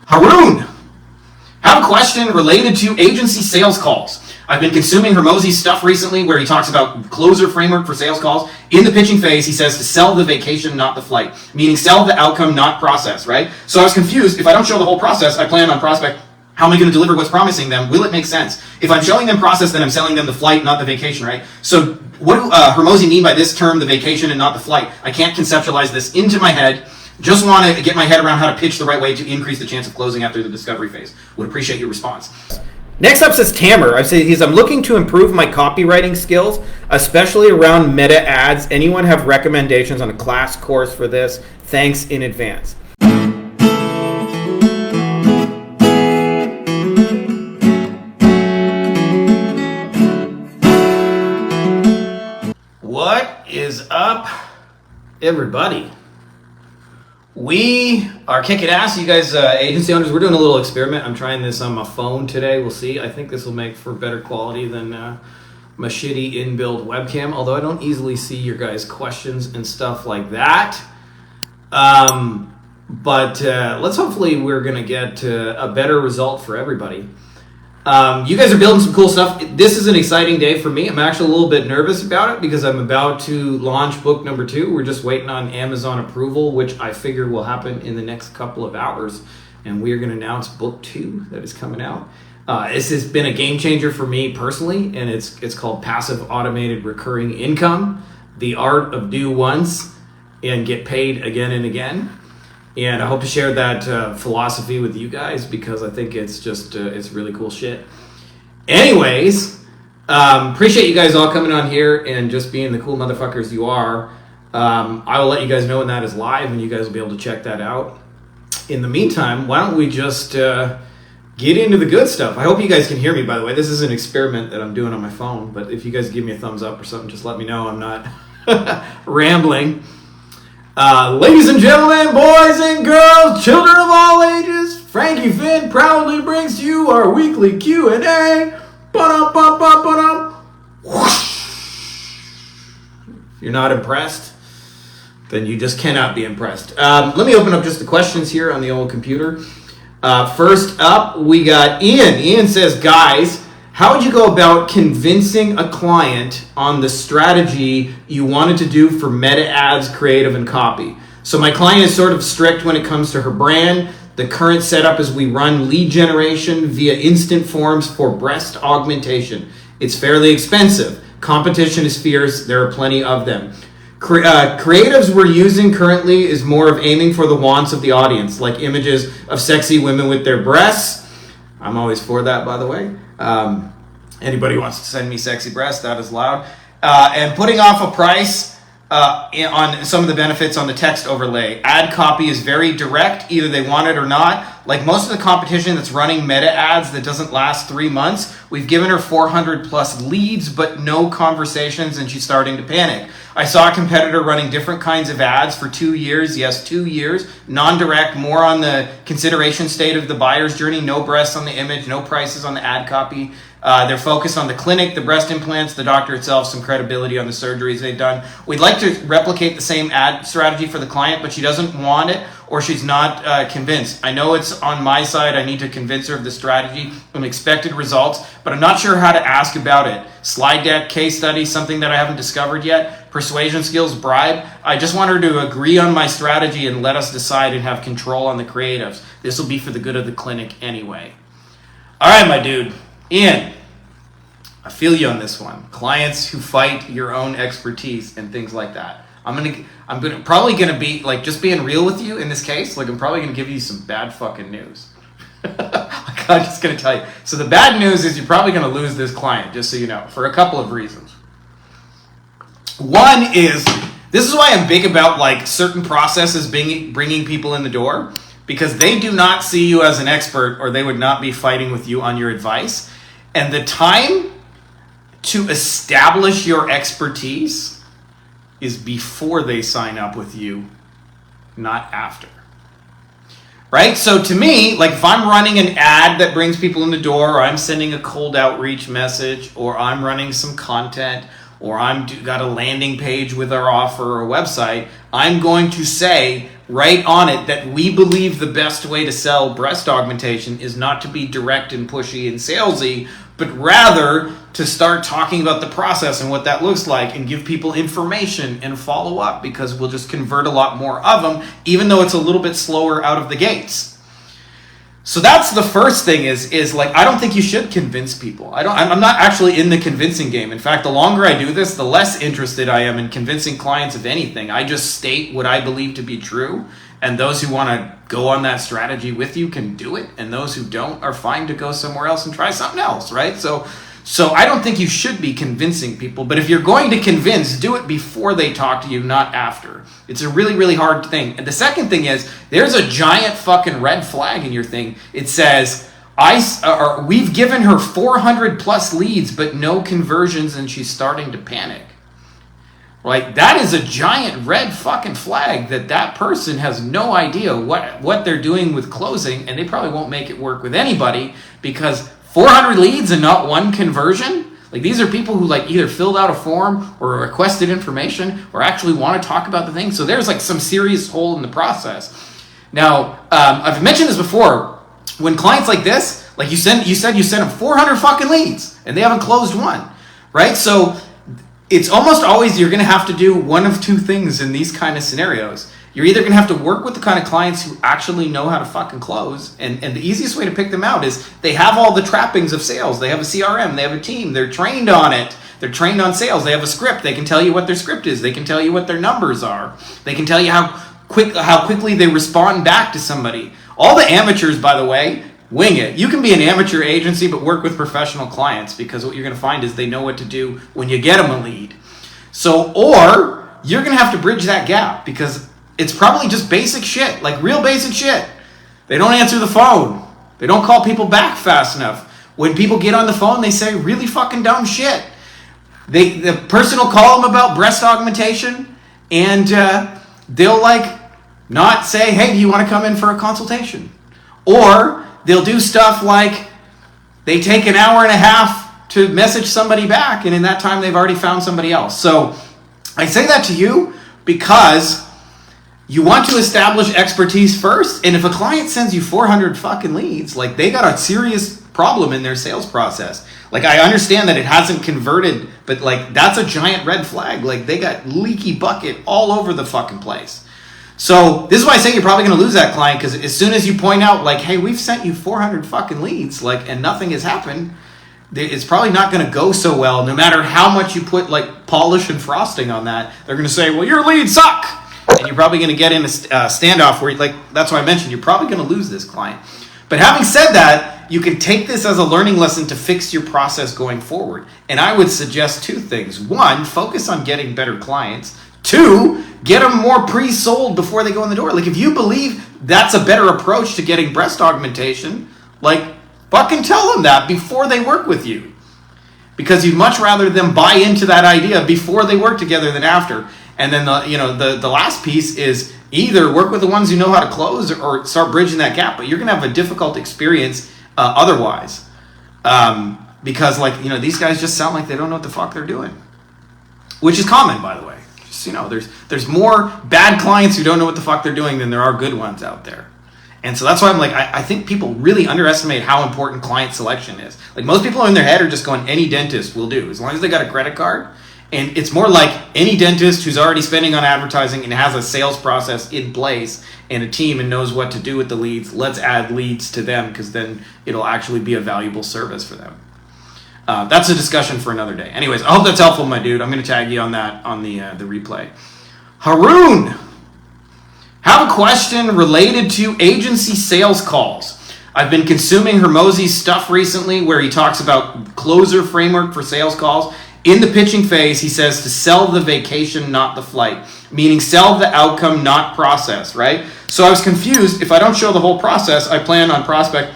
Haroon, have a question related to agency sales calls. I've been consuming Hormozi's stuff recently where he talks about closer framework for sales calls. In the pitching phase, he says to sell the vacation, not the flight, meaning sell the outcome, not process, right? So I was confused. If I don't show the whole process, I plan on prospect. How am I going to deliver what's promising them? Will it make sense? If I'm showing them process, then I'm selling them the flight, not the vacation, right? So what do Hormozi mean by this term, the vacation and not the flight? I can't conceptualize this into my head. Just want to get my head around how to pitch the right way to increase the chance of closing after the discovery phase. Would appreciate your response. Next up says Tamer. I'm looking to improve my copywriting skills, especially around meta ads. Anyone have recommendations on a class course for this? Thanks in advance. What is up, everybody? We are kicking ass. You guys, agency owners, we're doing a little experiment. I'm trying this on my phone today. We'll see. I think this will make for better quality than my shitty inbuilt webcam, although I don't easily see your guys' questions and stuff like that. But let's hopefully we're going to get a better result for everybody. You guys are building some cool stuff. This is an exciting day for me. I'm actually a little bit nervous about it because I'm about to launch book number 2. We're just waiting on Amazon approval, which I figure will happen in the next couple of hours. And we are going to announce book 2 that is coming out. This has been a game changer for me personally, and it's called Passive Automated Recurring Income, The Art of Do Once and Get Paid Again and Again. And I hope to share that philosophy with you guys because I think it's just, it's really cool shit. Anyways, appreciate you guys all coming on here and just being the cool motherfuckers you are. I will let you guys know when that is live and you guys will be able to check that out. In the meantime, why don't we just get into the good stuff. I hope you guys can hear me, by the way. This is an experiment that I'm doing on my phone, but if you guys give me a thumbs up or something, just let me know I'm not rambling. Ladies and gentlemen, boys and girls, children of all ages, Frankie Fihn proudly brings to you our weekly Q&A. If you're not impressed, then you just cannot be impressed. Let me open up just the questions here on the old computer. First up, we got Ian. Ian says, guys, how would you go about convincing a client on the strategy you wanted to do for meta ads, creative, and copy? So my client is sort of strict when it comes to her brand. The current setup is we run lead generation via instant forms for breast augmentation. It's fairly expensive. Competition is fierce. There are plenty of them. Creatives we're using currently is more of aiming for the wants of the audience, like images of sexy women with their breasts. I'm always for that, by the way. Anybody who wants to send me sexy breasts, that is allowed. And putting off a price on some of the benefits on the text overlay. Ad copy is very direct, either they want it or not. Like most of the competition that's running meta ads that doesn't last 3 months, we've given her 400 plus leads, but no conversations, and she's starting to panic. I saw a competitor running different kinds of ads for 2 years. Yes, 2 years. Non-direct, more on the consideration state of the buyer's journey. No breasts on the image, no prices on the ad copy. They're focused on the clinic, the breast implants, the doctor itself, some credibility on the surgeries they've done. We'd like to replicate the same ad strategy for the client, but she doesn't want it or she's not convinced. I know it's on my side. I need to convince her of the strategy and expected results, but I'm not sure how to ask about it. Slide deck, case study, something that I haven't discovered yet. Persuasion skills, bribe. I just want her to agree on my strategy and let us decide and have control on the creatives. This will be for the good of the clinic anyway. All right, my dude. Ian, I feel you on this one. Clients who fight your own expertise and things like that. I'm probably gonna be like just being real with you in this case. Like I'm probably gonna give you some bad fucking news. I'm just gonna tell you. So the bad news is you're probably gonna lose this client, just so you know, for a couple of reasons. One is this is why I'm big about like certain processes bringing people in the door, because they do not see you as an expert, or they would not be fighting with you on your advice. And the time to establish your expertise is before they sign up with you, not after. Right? So to me, like if I'm running an ad that brings people in the door, or I'm sending a cold outreach message, or I'm running some content, or I'm got a landing page with our offer or a website, I'm going to say, right on it that we believe the best way to sell breast augmentation is not to be direct and pushy and salesy, but rather to start talking about the process and what that looks like and give people information and follow up, because we'll just convert a lot more of them, even though it's a little bit slower out of the gates. So that's the first thing is like, I don't think you should convince people. I'm not actually in the convincing game. In fact, the longer I do this, the less interested I am in convincing clients of anything. I just state what I believe to be true, and those who want to go on that strategy with you can do it, and those who don't are fine to go somewhere else and try something else, right? So I don't think you should be convincing people, but if you're going to convince, do it before they talk to you, not after. It's a really, really hard thing. And the second thing is, there's a giant fucking red flag in your thing. It says, we've given her 400 plus leads, but no conversions, and she's starting to panic. Like, that is a giant red fucking flag that person has no idea what they're doing with closing, and they probably won't make it work with anybody, because 400 leads and not one conversion? Like, these are people who like either filled out a form or requested information or actually want to talk about the thing. So there's like some serious hole in the process. Now, I've mentioned this before. When clients like this, like you said you sent them 400 fucking leads and they haven't closed one, right? So it's almost always you're going to have to do one of two things in these kind of scenarios. You're either going to have to work with the kind of clients who actually know how to fucking close. And the easiest way to pick them out is they have all the trappings of sales. They have a CRM. They have a team. They're trained on it. They're trained on sales. They have a script. They can tell you what their script is. They can tell you what their numbers are. They can tell you how quickly they respond back to somebody. All the amateurs, by the way, wing it. You can be an amateur agency but work with professional clients, because what you're going to find is they know what to do when you get them a lead. So, or you're going to have to bridge that gap, because it's probably just basic shit, like real basic shit. They don't answer the phone. They don't call people back fast enough. When people get on the phone, they say really fucking dumb shit. The person will call them about breast augmentation, and they'll like not say, hey, do you want to come in for a consultation? Or they'll do stuff like they take an hour and a half to message somebody back, and in that time they've already found somebody else. So I say that to you because you want to establish expertise first, and if a client sends you 400 fucking leads, like they got a serious problem in their sales process. Like, I understand that it hasn't converted, but like that's a giant red flag. Like, they got leaky bucket all over the fucking place. So this is why I say you're probably going to lose that client, because as soon as you point out like, hey, we've sent you 400 fucking leads, like, and nothing has happened, it's probably not going to go so well. No matter how much you put like polish and frosting on that, they're going to say, well, your leads suck. And you're probably going to get in a standoff where, like, that's why I mentioned, you're probably going to lose this client. But having said that, you can take this as a learning lesson to fix your process going forward. And I would suggest two things. One, focus on getting better clients. Two, get them more pre-sold before they go in the door. Like, if you believe that's a better approach to getting breast augmentation, like, fucking tell them that before they work with you. Because you'd much rather them buy into that idea before they work together than after. And then the last piece is either work with the ones who know how to close or start bridging that gap. But you're going to have a difficult experience otherwise, because these guys just sound like they don't know what the fuck they're doing, which is common, by the way. Just there's more bad clients who don't know what the fuck they're doing than there are good ones out there. And so that's why I'm like, I think people really underestimate how important client selection is. Like, most people in their head are just going, any dentist will do, as long as they got a credit card. And it's more like any dentist who's already spending on advertising and has a sales process in place and a team and knows what to do with the leads. Let's add leads to them, because then it'll actually be a valuable service for them. That's a discussion for another day. Anyways, I hope that's helpful, my dude. I'm going to tag you on that on the replay. Haroon, have a question related to agency sales calls. I've been consuming Hormozi's stuff recently, where he talks about closer framework for sales calls. In the pitching phase, he says to sell the vacation, not the flight, meaning sell the outcome, not process, right? So I was confused. If I don't show the whole process, I plan on prospect,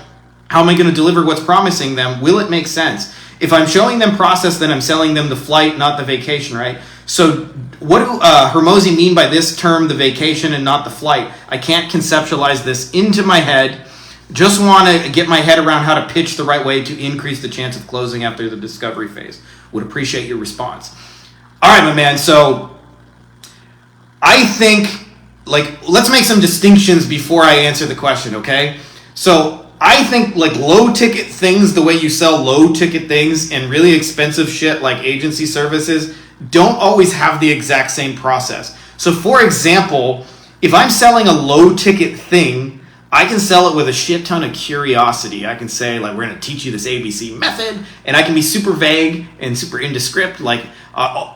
how am I going to deliver what's promising them? Will it make sense? If I'm showing them process, then I'm selling them the flight, not the vacation, right? So what do Hormozi mean by this term, the vacation and not the flight? I can't conceptualize this into my head. Just want to get my head around how to pitch the right way to increase the chance of closing after the discovery phase. Would appreciate your response. All right, my man. So I think like, let's make some distinctions before I answer the question, okay? So I think like low ticket things, the way you sell low ticket things, and really expensive shit like agency services don't always have the exact same process. So for example, if I'm selling a low ticket thing, I can sell it with a shit ton of curiosity. I can say, like, we're going to teach you this ABC method, and I can be super vague and super indescript, like,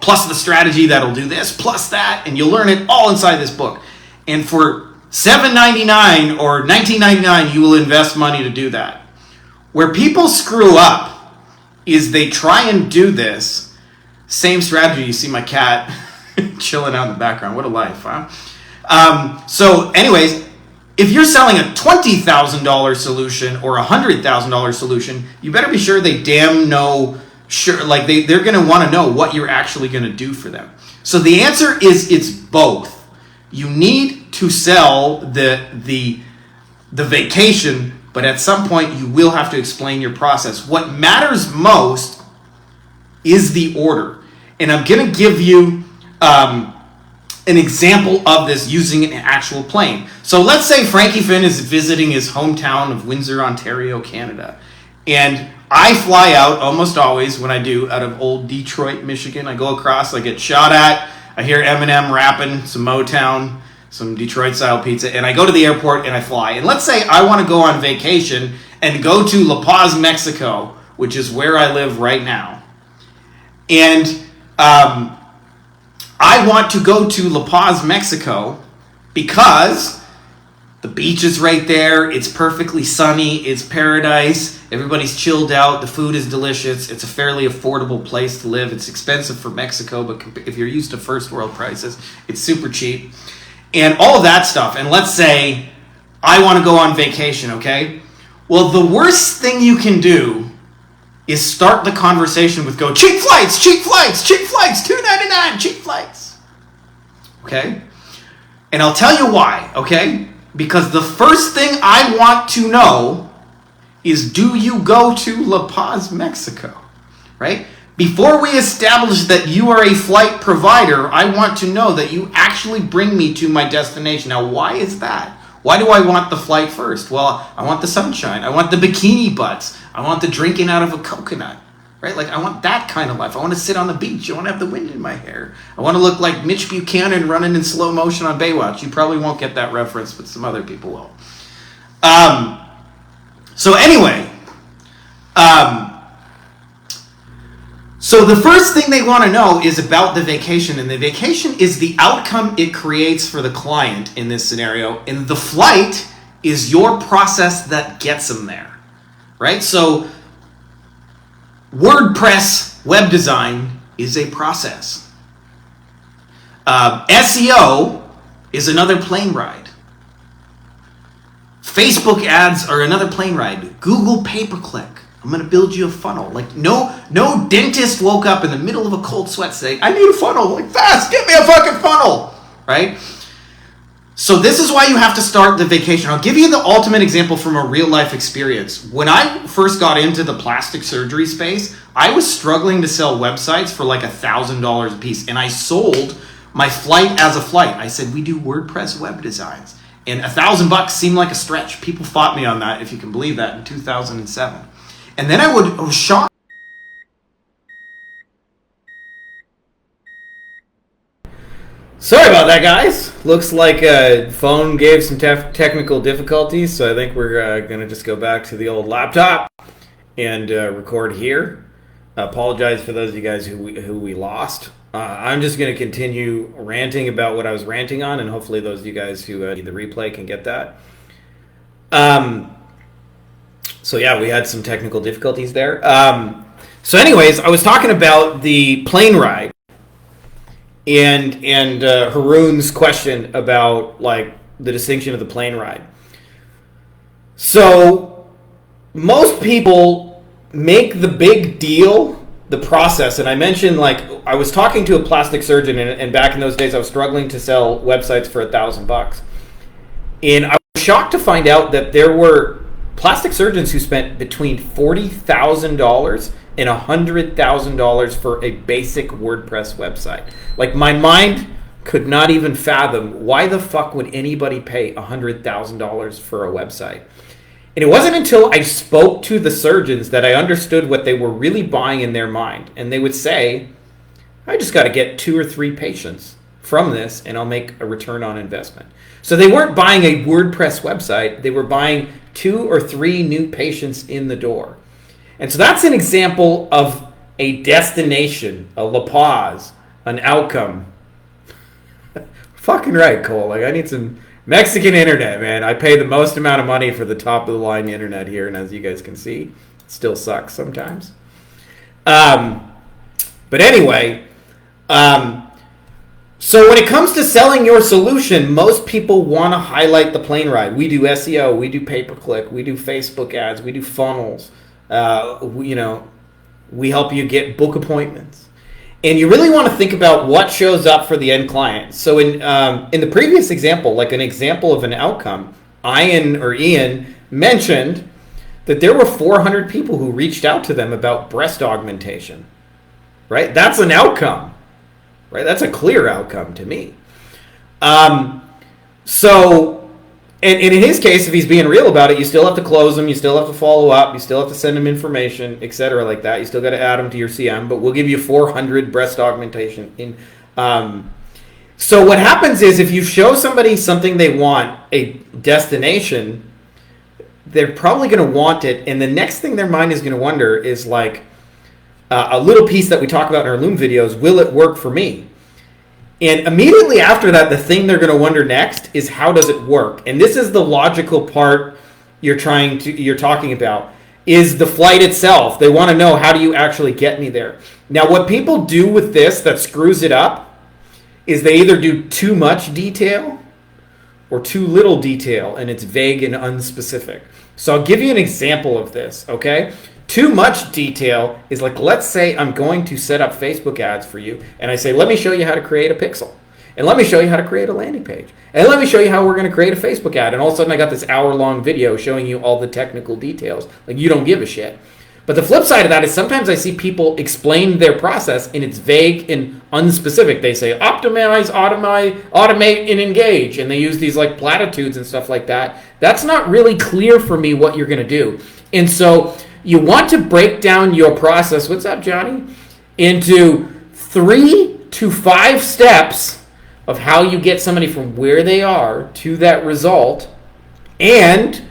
plus the strategy that'll do this, plus that, and you'll learn it all inside this book. And for $7.99 or $19.99, you will invest money to do that. Where people screw up is they try and do this same strategy. You see my cat chilling out in the background. What a life, huh? So anyways, if you're selling a $20,000 solution or a $100,000 solution, you better be sure they damn know, like they're going to want to know what you're actually going to do for them. So the answer is it's both. You need to sell the vacation, but at some point you will have to explain your process. What matters most is the order. And I'm going to give you an example of this using an actual plane. So let's say Frankie Fihn is visiting his hometown of Windsor, Ontario, Canada. And I fly out almost always when I do out of old Detroit, Michigan. I go across, I get shot at, I hear Eminem rapping, some Motown, some Detroit-style pizza, and I go to the airport and I fly. And let's say I want to go on vacation and go to La Paz, Mexico, which is where I live right now. And I want to go to La Paz, Mexico, because the beach is right there. It's perfectly sunny. It's paradise. Everybody's chilled out. The food is delicious. It's a fairly affordable place to live. It's expensive for Mexico, but if you're used to first world prices, it's super cheap. And all of that stuff. And let's say I want to go on vacation, okay? Well, the worst thing you can do is start the conversation with go, cheap flights, cheap flights, cheap flights, $2.99, cheap flights. Okay? And I'll tell you why, okay? Because the first thing I want to know is, do you go to La Paz, Mexico? Right? Before we establish that you are a flight provider, I want to know that you actually bring me to my destination. Now, why is that? Why do I want the flight first? Well, I want the sunshine. I want the bikini butts. I want the drinking out of a coconut, right? Like, I want that kind of life. I want to sit on the beach. I want to have the wind in my hair. I want to look like Mitch Buchanan running in slow motion on Baywatch. You probably won't get that reference, but some other people will. So anyway, so the first thing they want to know is about the vacation, and the vacation is the outcome it creates for the client in this scenario, and the flight is your process that gets them there, right? So WordPress web design is a process. SEO is another plane ride. Facebook ads are another plane ride. Google pay-per-click. I'm going to build you a funnel. Like, no dentist woke up in the middle of a cold sweat saying, I need a funnel. Like, fast, get me a fucking funnel, right? So this is why you have to start the vacation. I'll give you the ultimate example from a real life experience. When I first got into the plastic surgery space, I was struggling to sell websites for like $1,000 a piece. And I sold my flight as a flight. I said, we do WordPress web designs. And $1,000 seemed like a stretch. People fought me on that, if you can believe that, in 2007. And then I was shocked. Sorry about that, guys. Looks like phone gave some technical difficulties, so I think we're going to just go back to the old laptop and record here. Apologize for those of you guys who we lost. I'm just going to continue ranting about what I was ranting on, and hopefully those of you guys who need the replay can get that. So yeah, we had some technical difficulties there. So anyways, I was talking about the plane ride and Haroon's question about like the distinction of the plane ride. So most people make the big deal the process, and I mentioned, like, I was talking to a plastic surgeon, and back in those days I was struggling to sell websites for $1,000, and I was shocked to find out that there were plastic surgeons who spent between $40,000 and $100,000 for a basic WordPress website. Like, my mind could not even fathom why the fuck would anybody pay $100,000 for a website. And it wasn't until I spoke to the surgeons that I understood what they were really buying in their mind. And they would say, I just got to get 2 or 3 patients from this and I'll make a return on investment. So they weren't buying a WordPress website. They were buying 2 or 3 new patients in the door. And so that's an example of a destination, a La Paz, an outcome. Fucking right, Cole. Like, I need some Mexican internet, man. I pay the most amount of money for the top of the line internet here, and as you guys can see, it still sucks sometimes. But anyway, so when it comes to selling your solution, most people want to highlight the plane ride. We do SEO, we do pay-per-click, we do Facebook ads, we do funnels. We help you get book appointments. And you really want to think about what shows up for the end client. So in the previous example, like an example of an outcome, Ian mentioned that there were 400 people who reached out to them about breast augmentation. Right? That's an outcome. Right? That's a clear outcome to me. And in his case, if he's being real about it, you still have to close him, you still have to follow up, you still have to send him information, etc. like that. You still got to add him to your CM, but we'll give you 400 breast augmentation. So what happens is if you show somebody something they want, a destination, they're probably going to want it, and the next thing their mind is going to wonder is like a little piece that we talk about in our Loom videos, will it work for me? And immediately after that, the thing they're going to wonder next is how does it work? And this is the logical part you're talking about, is the flight itself. They want to know, how do you actually get me there? Now, what people do with this that screws it up is they either do too much detail or too little detail, and it's vague and unspecific. So I'll give you an example of this, okay? Too much detail is like, let's say I'm going to set up Facebook ads for you, and I say, let me show you how to create a pixel, and let me show you how to create a landing page, and let me show you how we're going to create a Facebook ad, and all of a sudden I got this hour-long video showing you all the technical details. Like, you don't give a shit. But the flip side of that is sometimes I see people explain their process, and it's vague and unspecific. They say, optimize, automate, and engage, and they use these like platitudes and stuff like that. That's not really clear for me what you're going to do. And so you want to break down your process, what's up, Johnny, into 3 to 5 steps of how you get somebody from where they are to that result. And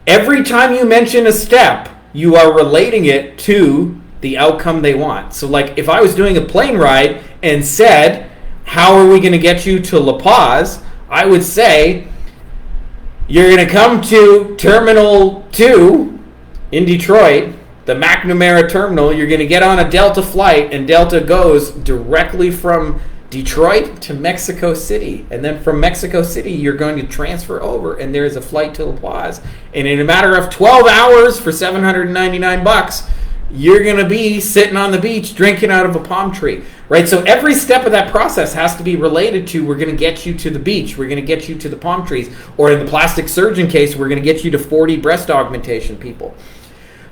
every time you mention a step, you are relating it to the outcome they want. So like if I was doing a plane ride and said, how are we going to get you to La Paz? I would say, you're going to come to Terminal 2 in Detroit, the McNamara terminal. You're going to get on a Delta flight, and Delta goes directly from Detroit to Mexico City. And then from Mexico City, you're going to transfer over, and there's a flight to La Paz. And in a matter of 12 hours for $799, you're going to be sitting on the beach drinking out of a palm tree. Right? So every step of that process has to be related to, we're going to get you to the beach, we're going to get you to the palm trees, or in the plastic surgeon case, we're going to get you to 40 breast augmentation people.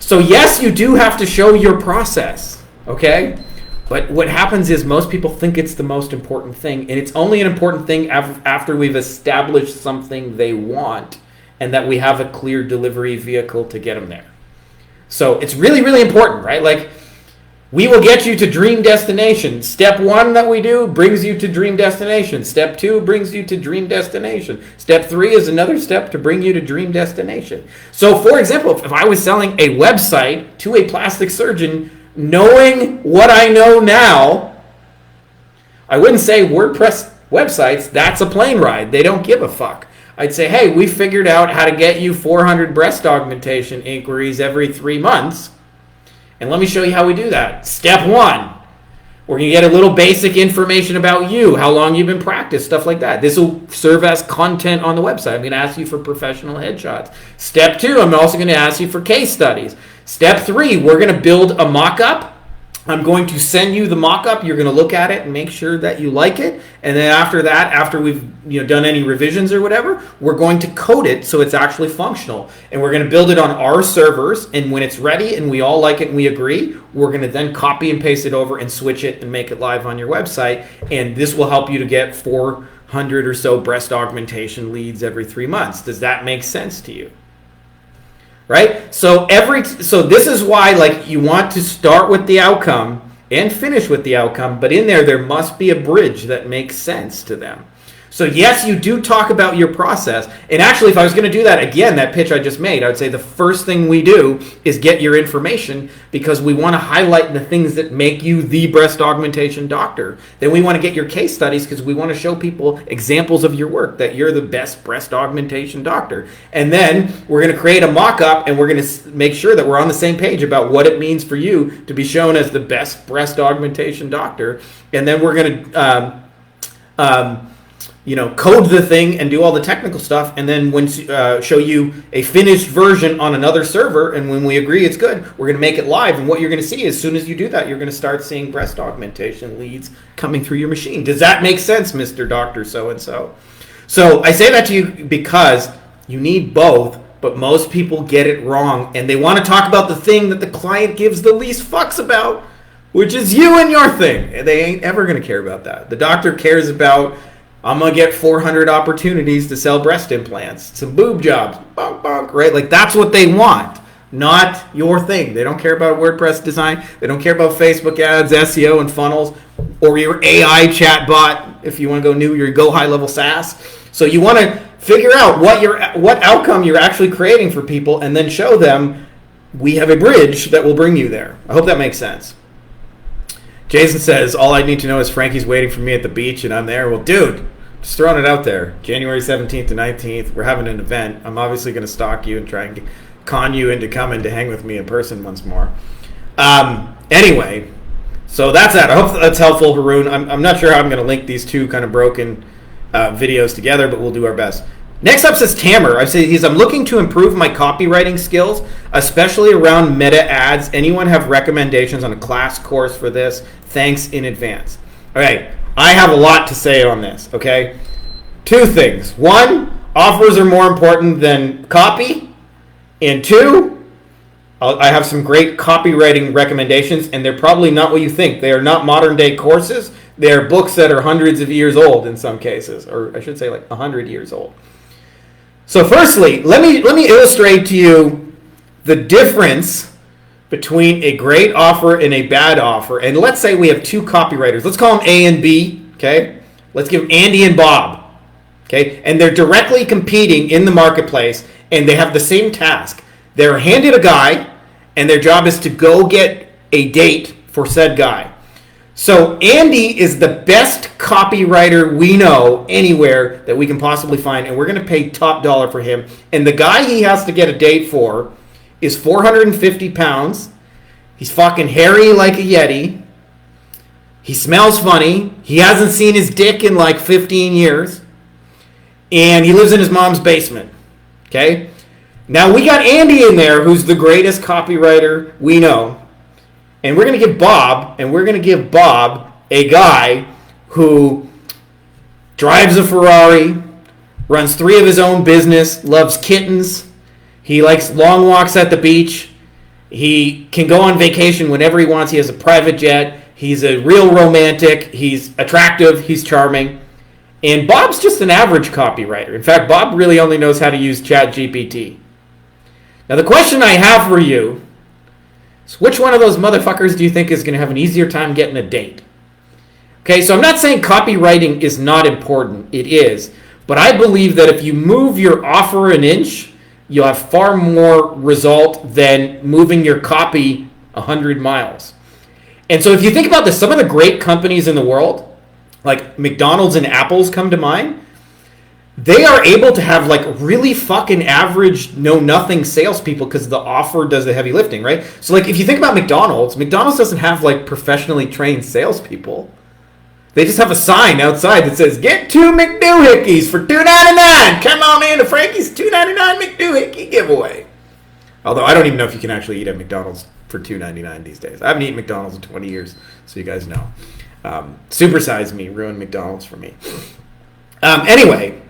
So yes, you do have to show your process, okay? But what happens is most people think it's the most important thing, and it's only an important thing after we've established something they want and that we have a clear delivery vehicle to get them there. So it's really, really important, right? Like, we will get you to dream destination. Step 1 that we do brings you to dream destination. Step 2 brings you to dream destination. Step 3 is another step to bring you to dream destination. So, for example, if I was selling a website to a plastic surgeon, knowing what I know now, I wouldn't say WordPress websites, that's a plane ride. They don't give a fuck. I'd say, hey, we figured out how to get you 400 breast augmentation inquiries every 3 months. And let me show you how we do that. Step 1, we're going to get a little basic information about you, how long you've been practiced, stuff like that. This will serve as content on the website. I'm going to ask you for professional headshots. Step 2, I'm also going to ask you for case studies. Step 3, we're going to build a mock-up I'm going to send you the mock-up. You're going to look at it and make sure that you like it. And then after that, after we've done any revisions or whatever, we're going to code it so it's actually functional. And we're going to build it on our servers. And when it's ready and we all like it and we agree, we're going to then copy and paste it over and switch it and make it live on your website. And this will help you to get 400 or so breast augmentation leads every 3 months. Does that make sense to you? Right? So this is why, like, you want to start with the outcome and finish with the outcome, but in there must be a bridge that makes sense to them. So yes, you do talk about your process. And actually, if I was going to do that again, that pitch I just made, I would say the first thing we do is get your information, because we want to highlight the things that make you the breast augmentation doctor. Then we want to get your case studies, because we want to show people examples of your work, that you're the best breast augmentation doctor. And then we're going to create a mock-up, and we're going to make sure that we're on the same page about what it means for you to be shown as the best breast augmentation doctor. And then we're going to code the thing and do all the technical stuff, and then show you a finished version on another server, and when we agree it's good, we're going to make it live. And what you're going to see, as soon as you do that, you're going to start seeing breast augmentation leads coming through your machine. Does that make sense, Mr. Doctor So-and-so? So I say that to you because you need both, but most people get it wrong, and they want to talk about the thing that the client gives the least fucks about, which is you and your thing. And they ain't ever going to care about that. The doctor cares about, I'm going to get 400 opportunities to sell breast implants, some boob jobs, bonk, bonk, right? Like, that's what they want, not your thing. They don't care about WordPress design. They don't care about Facebook ads, SEO, and funnels, or your AI chatbot if you want to go new, your go high-level SaaS. So you want to figure out what outcome you're actually creating for people, and then show them we have a bridge that will bring you there. I hope that makes sense. Jason says, all I need to know is Frankie's waiting for me at the beach and I'm there. Well, dude, just throwing it out there. January 17th to 19th, we're having an event. I'm obviously going to stalk you and try and con you into coming to hang with me in person once more. Anyway, so that's that. I hope that's helpful, Haroon. I'm not sure how I'm going to link these two kind of broken videos together, but we'll do our best. Next up says Tamer. I'm looking to improve my copywriting skills, especially around meta ads. Anyone have recommendations on a class course for this? Thanks in advance. All right, I have a lot to say on this, okay? 2 things. 1, offers are more important than copy. And 2, I have some great copywriting recommendations, and they're probably not what you think. They are not modern day courses. They are books that are hundreds of years old in some cases, or I should say like 100 years old. So firstly, let me illustrate to you the difference between a great offer and a bad offer. And let's say we have 2 copywriters. Let's call them A and B, okay? Let's give them Andy and Bob, okay? And they're directly competing in the marketplace, and they have the same task. They're handed a guy, and their job is to go get a date for said guy. So Andy is the best copywriter we know anywhere that we can possibly find, and we're going to pay top dollar for him. And the guy he has to get a date for is 450 pounds. He's fucking hairy like a Yeti. He smells funny. He hasn't seen his dick in like 15 years. And he lives in his mom's basement. Okay? Now we got Andy in there, who's the greatest copywriter we know. And we're going to give Bob a guy who drives a Ferrari, runs 3 of his own business, loves kittens. He likes long walks at the beach. He can go on vacation whenever he wants. He has a private jet. He's a real romantic. He's attractive. He's charming. And Bob's just an average copywriter. In fact, Bob really only knows how to use ChatGPT. Now, the question I have for you, so which one of those motherfuckers do you think is going to have an easier time getting a date? Okay, so I'm not saying copywriting is not important. It is. But I believe that if you move your offer an inch, you'll have far more result than moving your copy 100 miles. And so if you think about this, some of the great companies in the world, like McDonald's and Apple's come to mind, they are able to have like really fucking average know-nothing salespeople because the offer does the heavy lifting, right? So like if you think about McDonald's doesn't have like professionally trained salespeople. They just have a sign outside that says, get 2 McDoohickeys for $2.99. Come on in to Frankie's $2.99 McDoohickey giveaway. Although I don't even know if you can actually eat at McDonald's for $2.99 these days. I haven't eaten McDonald's in 20 years, so you guys know. Supersize Me ruined McDonald's for me. Anyway,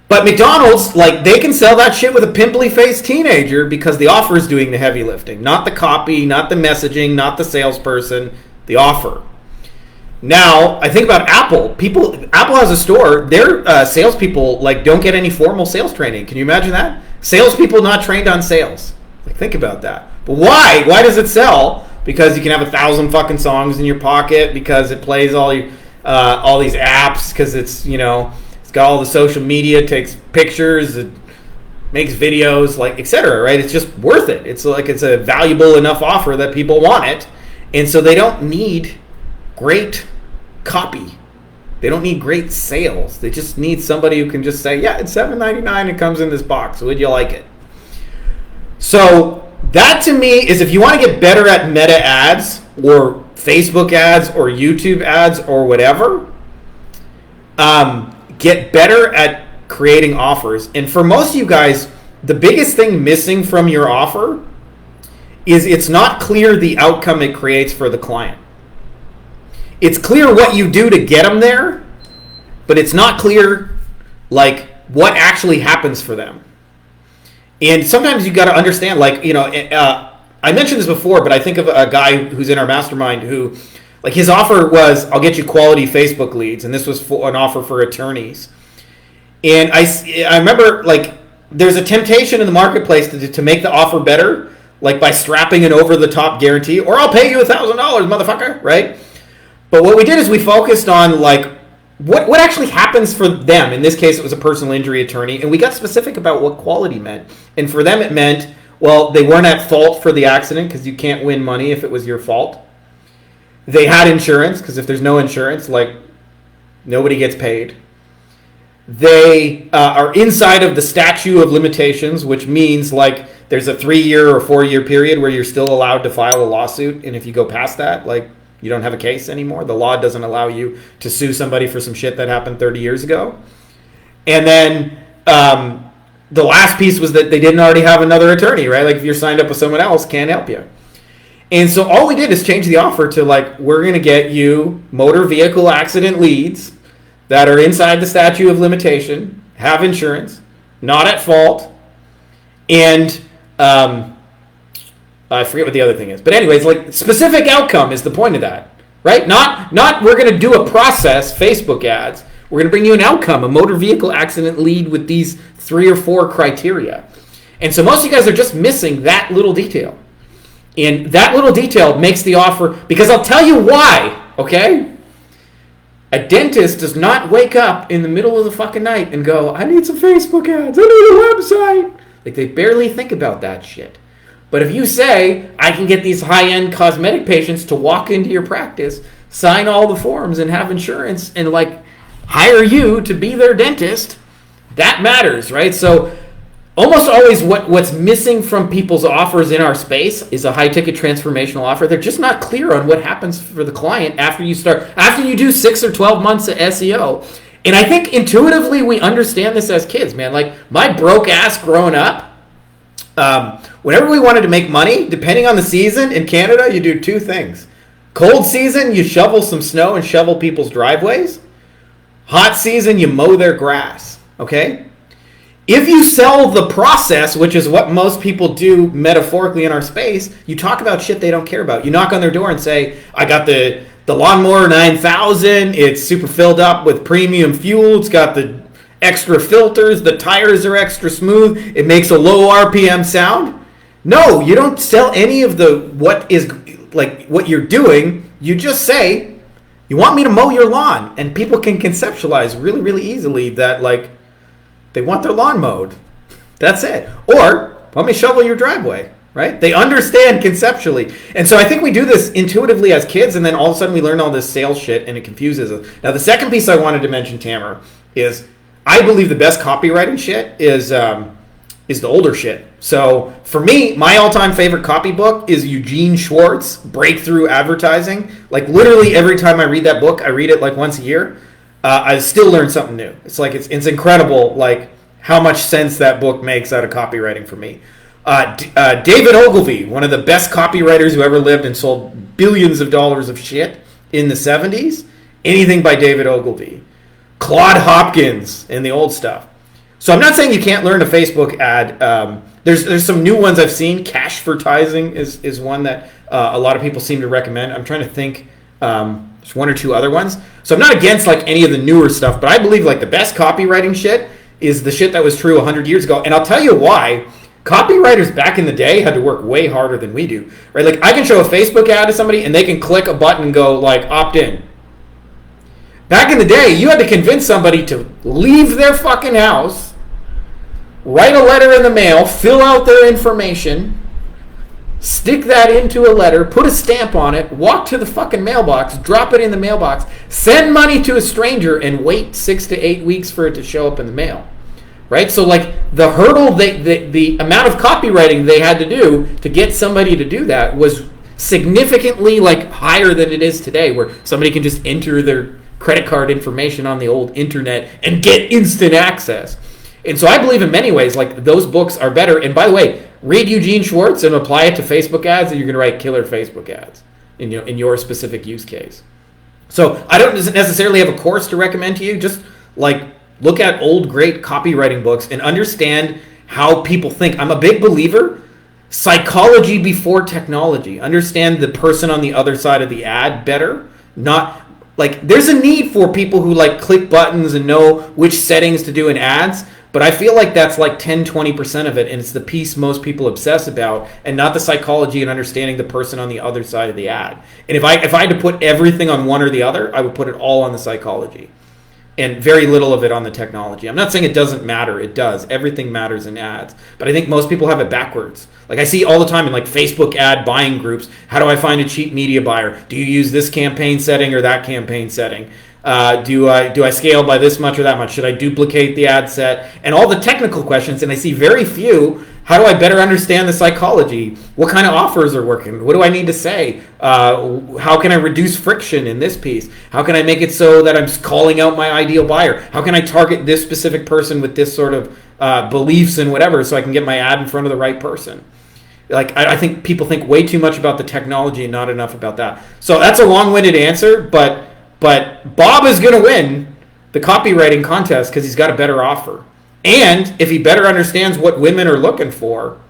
but McDonald's, like, they can sell that shit with a pimply-faced teenager because the offer is doing the heavy lifting. Not the copy, not the messaging, not the salesperson, the offer. Now, I think about Apple. Apple has a store. Their salespeople, like, don't get any formal sales training. Can you imagine that? Salespeople not trained on sales. Like, think about that. But why? Why does it sell? Because you can have 1,000 fucking songs in your pocket, because it plays all these apps, because it's, you know, it's got all the social media, takes pictures, it makes videos, like, etc., right? It's just worth it. It's like, it's a valuable enough offer that people want it. And so they don't need great copy. They don't need great sales. They just need somebody who can just say, yeah, it's $7.99. It comes in this box. Would you like it? So that to me is, if you want to get better at meta ads or Facebook ads or YouTube ads or whatever, get better at creating offers. And for most of you guys, the biggest thing missing from your offer is it's not clear the outcome it creates for the client. It's clear what you do to get them there, but it's not clear, like, what actually happens for them. And sometimes you got to understand, like, you know, I mentioned this before, but I think of a guy who's in our mastermind who, like, his offer was, I'll get you quality Facebook leads. And this was for an offer for attorneys. And I remember, like, there's a temptation in the marketplace to make the offer better, like by strapping an over-the-top guarantee, or I'll pay you $1,000, motherfucker, right? But what we did is we focused on, like, what actually happens for them. In this case, it was a personal injury attorney, and we got specific about what quality meant. And for them, it meant, well, they weren't at fault for the accident, because you can't win money if it was your fault. They had insurance, because if there's no insurance, like, nobody gets paid. They are inside of the statute of limitations, which means, like, there's a 3-year or 4-year period where you're still allowed to file a lawsuit, and if you go past that, like, you don't have a case anymore. The law doesn't allow you to sue somebody for some shit that happened 30 years ago. And then the last piece was that they didn't already have another attorney, right? Like, if you're signed up with someone else, can't help you. And so all we did is change the offer to, like, we're going to get you motor vehicle accident leads that are inside the statute of limitation, have insurance, not at fault, and I forget what the other thing is. But anyways, like, specific outcome is the point of that, right? Not we're going to do a process, Facebook ads. We're going to bring you an outcome, a motor vehicle accident lead with these 3 or 4 criteria. And so most of you guys are just missing that little detail. And that little detail makes the offer, because I'll tell you why, okay? A dentist does not wake up in the middle of the fucking night and go, I need some Facebook ads, I need a website. Like, they barely think about that shit. But if you say, I can get these high-end cosmetic patients to walk into your practice, sign all the forms, and have insurance, and, like, hire you to be their dentist, that matters, right? So almost always what's missing from people's offers in our space is a high-ticket transformational offer. They're just not clear on what happens for the client after you do 6 or 12 months of SEO. And I think intuitively we understand this as kids, man. Like, my broke ass growing up, whenever we wanted to make money, depending on the season, in Canada, you do 2 things. Cold season, you shovel some snow and shovel people's driveways. Hot season, you mow their grass, okay? If you sell the process, which is what most people do metaphorically in our space, you talk about shit they don't care about. You knock on their door and say, I got the lawnmower 9000, it's super filled up with premium fuel, it's got the extra filters, the tires are extra smooth, it makes a low RPM sound. No, you don't sell any of what you're doing. You just say, you want me to mow your lawn, and people can conceptualize really, really easily that, like, they want their lawn mowed. That's it. Or, let me shovel your driveway, right? They understand conceptually. And so I think we do this intuitively as kids, and then all of a sudden we learn all this sales shit, and it confuses us. Now, the second piece I wanted to mention, Tamara, is I believe the best copywriting shit is the older shit. So for me, my all-time favorite copybook is Eugene Schwartz, Breakthrough Advertising. Like, literally every time I read that book, I read it like once a year, I still learn something new. It's like, it's incredible, like, how much sense that book makes out of copywriting for me. David Ogilvy, one of the best copywriters who ever lived and sold billions of dollars of shit in the 70s. Anything by David Ogilvy. Claude Hopkins and the old stuff. So I'm not saying you can't learn a Facebook ad. There's some new ones I've seen. Cashvertising is one that a lot of people seem to recommend. I'm trying to think. There's one or two other ones. So I'm not against like any of the newer stuff, but I believe like the best copywriting shit is the shit that was true 100 years ago. And I'll tell you why. Copywriters back in the day had to work way harder than we do. Right? Like I can show a Facebook ad to somebody and they can click a button and go like opt in. Back in the day, you had to convince somebody to leave their fucking house, write a letter in the mail, fill out their information, stick that into a letter, put a stamp on it, walk to the fucking mailbox, drop it in the mailbox, send money to a stranger, and wait 6 to 8 weeks for it to show up in the mail. Right? So like the hurdle, the amount of copywriting they had to do to get somebody to do that was significantly like higher than it is today, where somebody can just enter their credit card information on the old internet and get instant access. And so I believe in many ways like those books are better. And by the way, read Eugene Schwartz and apply it to Facebook ads, and you're going to write killer Facebook ads in your specific use case. So I don't necessarily have a course to recommend to you. Just like look at old great copywriting books and understand how people think. I'm a big believer. Psychology before technology. Understand the person on the other side of the ad better. Not like there's a need for people who like click buttons and know which settings to do in ads, but I feel like that's like 10-20% of it, and it's the piece most people obsess about, and not the psychology and understanding the person on the other side of the ad. And if I had to put everything on one or the other, I would put it all on the psychology and very little of it on the technology. I'm not saying it doesn't matter. It does. Everything matters in ads. But I think most people have it backwards. Like I see all the time in like Facebook ad buying groups, how do I find a cheap media buyer? Do you use this campaign setting or that campaign setting? Do I scale by this much or that much? Should I duplicate the ad set? And all the technical questions, and I see very few. How do I better understand the psychology? What kind of offers are working? What do I need to say? How can I reduce friction in this piece? How can I make it so that I'm calling out my ideal buyer? How can I target this specific person with this sort of beliefs and whatever so I can get my ad in front of the right person? Like I think people think way too much about the technology and not enough about that. So that's a long-winded answer, but Bob is going to win the copywriting contest because he's got a better offer. And if he better understands what women are looking for,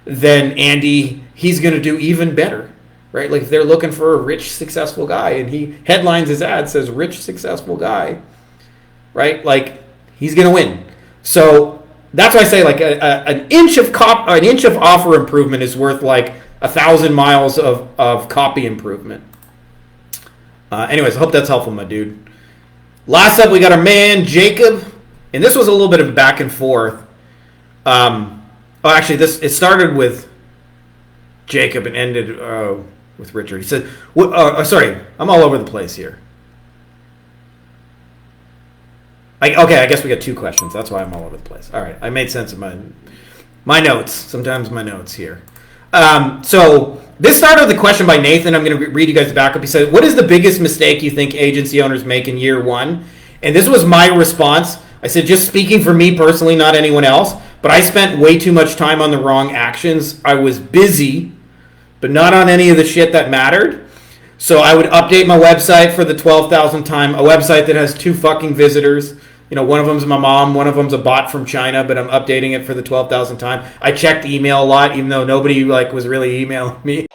then Andy, he's going to do even better, right? Like if they're looking for a rich, successful guy, and he headlines his ad says "rich, successful guy," right? Like he's going to win. So that's why I say like an inch of offer improvement is worth like 1,000 miles of copy improvement. Anyways, I hope that's helpful, my dude. Last up, we got our man Jacob. And this was a little bit of back and forth. It started with Jacob and ended with Richard. He said, sorry, I'm all over the place here. I guess we got two questions. That's why I'm all over the place. All right, I made sense of my notes. Sometimes my notes here. So this started with a question by Nathan. I'm going to read you guys the backup. He said, what is the biggest mistake you think agency owners make in year one? And this was my response. I said, just speaking for me personally, not anyone else, but I spent way too much time on the wrong actions. I was busy, but not on any of the shit that mattered. So I would update my website for the 12,000th time, a website that has 2 fucking visitors. You know, one of them's my mom, one of them's a bot from China, but I'm updating it for the 12,000th time. I checked email a lot, even though nobody was really emailing me.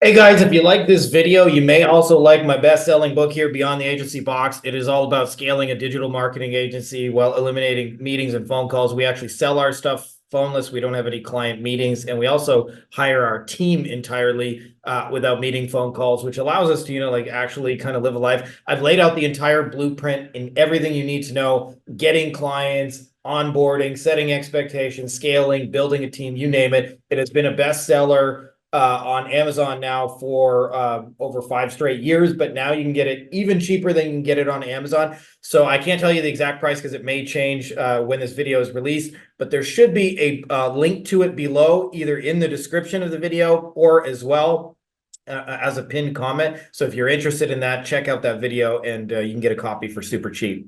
Hey guys, if you like this video, you may also like my best-selling book here, Beyond the Agency Box. It is all about scaling a digital marketing agency while eliminating meetings and phone calls. We actually sell our stuff phoneless. We don't have any client meetings, and we also hire our team entirely without meeting phone calls, which allows us to, actually kind of live a life. I've laid out the entire blueprint in everything you need to know, getting clients, onboarding, setting expectations, scaling, building a team, you name it. It has been a bestseller on Amazon now for over 5 straight years, but now you can get it even cheaper than you can get it on Amazon. So I can't tell you the exact price because it may change when this video is released, but there should be a link to it below, either in the description of the video or as well as a pinned comment. So if you're interested in that, check out that video and you can get a copy for super cheap.